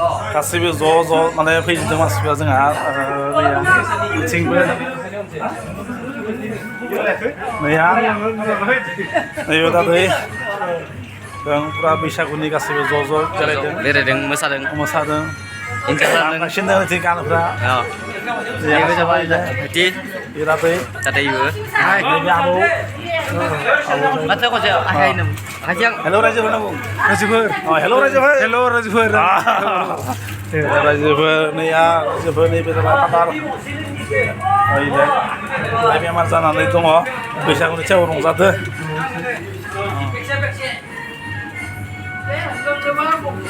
गासैबो ज' माने फैजोबदों मानसिफ्रा जोंहा बिथिंबो नैहा नैबे दा दै जों पुरा बैसागुनि गासैबो ज' बेरायदों मोसादों गासिनो गानफ्रा Iya sama aja. Jadi, irapai. Tadi ibu. Hai, ini abu. Masa kau siapa? Ayah ini. Ayah. Hello Raja Bhar. Raja Bhar. Oh, hello Raja Bhar. Hello Raja Bhar. Raja Bhar ni ya, Raja Bhar ni betul kabar. Oh iya. Tapi amar sana itu mo. Bisa aku cek orang satu.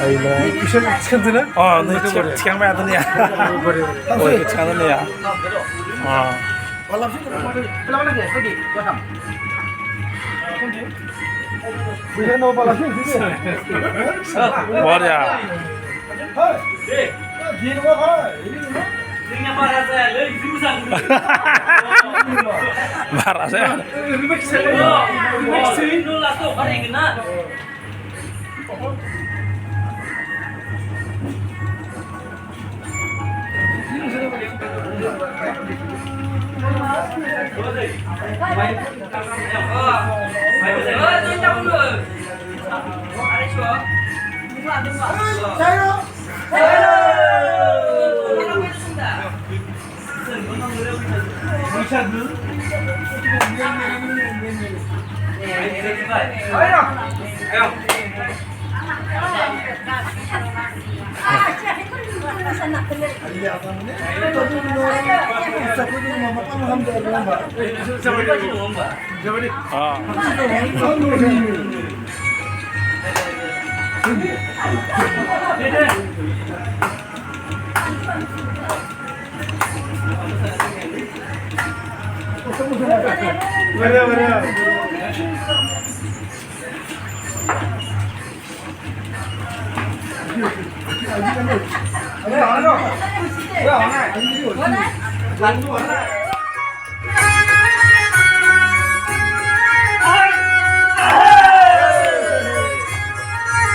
Ayolah. Bisa çıkıntı ne? Oh, ni çıkan mı adın ya? Oh, çıkan adın ya. Oh. Bisa no balas ni? Var ya. Marah saya.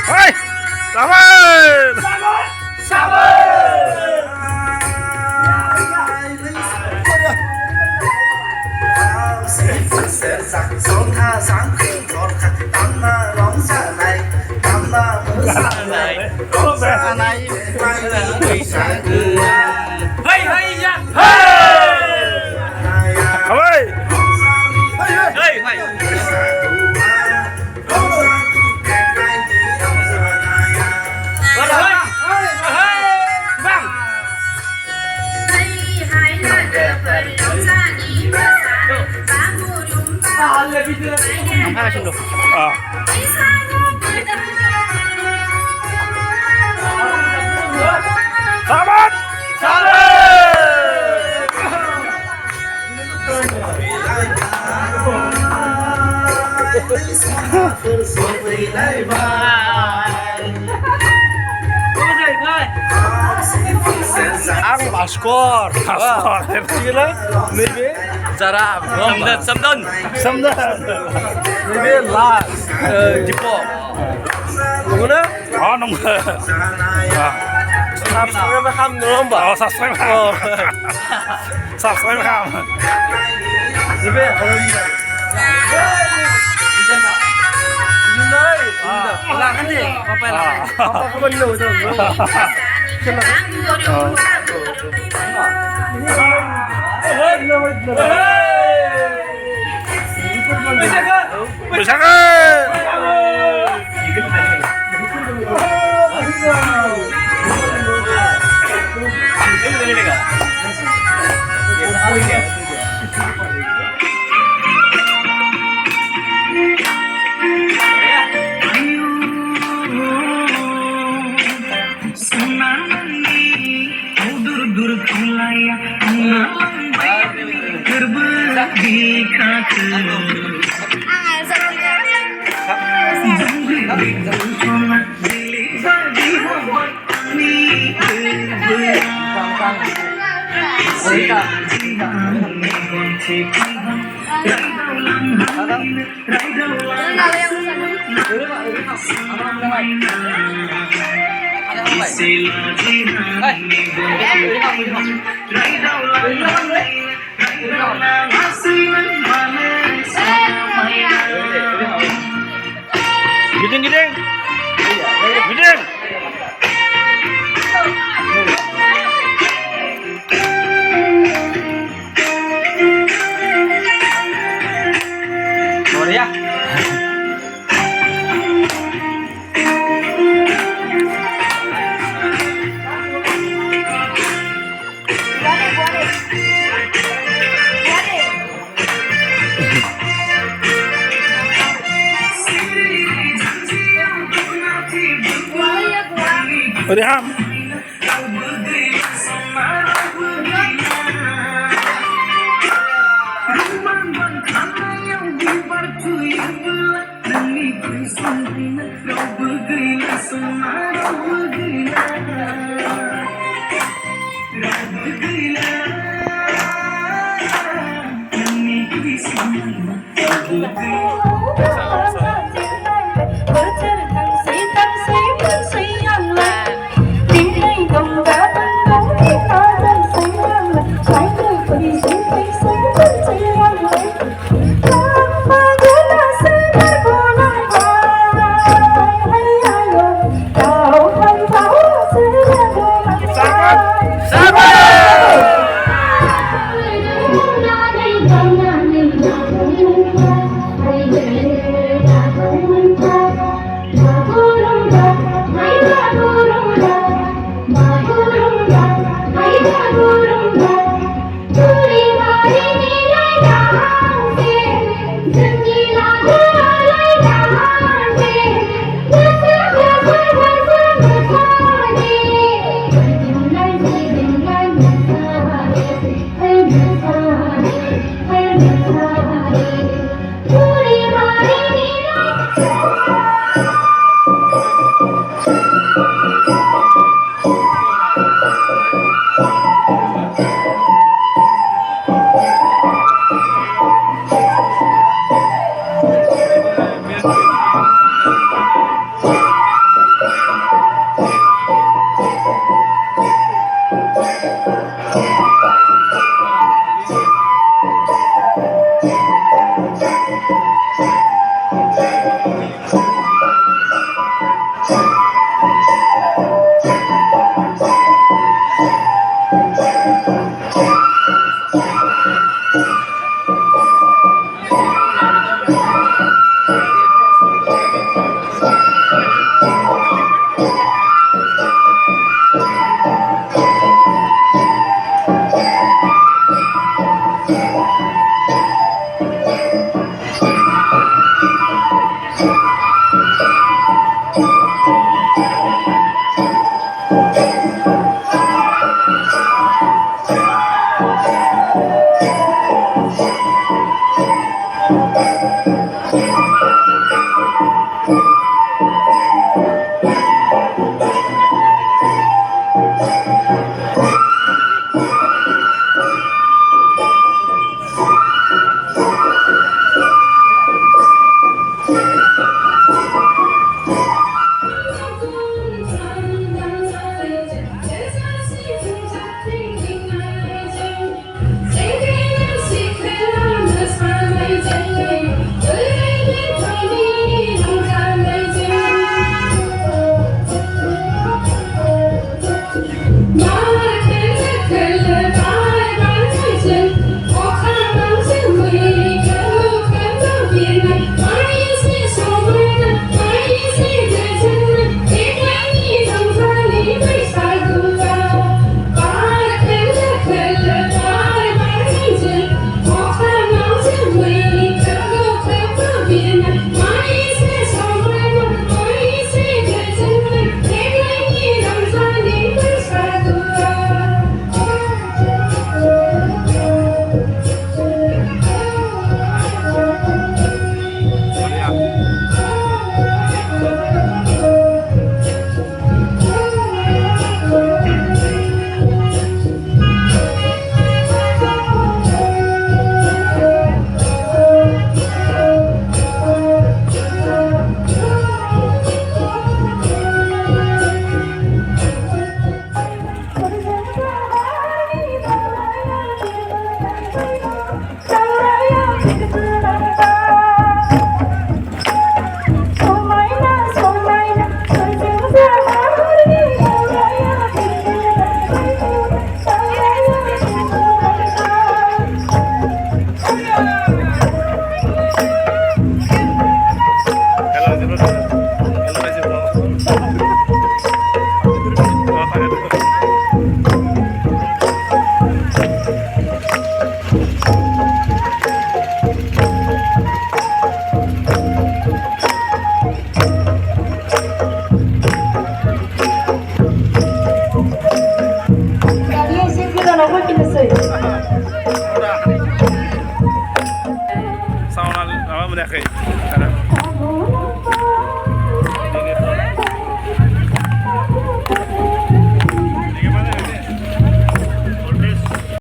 Hei, sabar. Ang maskor. Gila. Maybe Zara. Samdan. Maybe last. Tipo. Mana? Oh, nomor. Subscribe ham nomor. Oh, subscribe ham. Subscribe ham. Maybe. Lah kan deh, apa lah? Apa kau belum tu? Giding, giding. Giding. Sorry ya. Reham.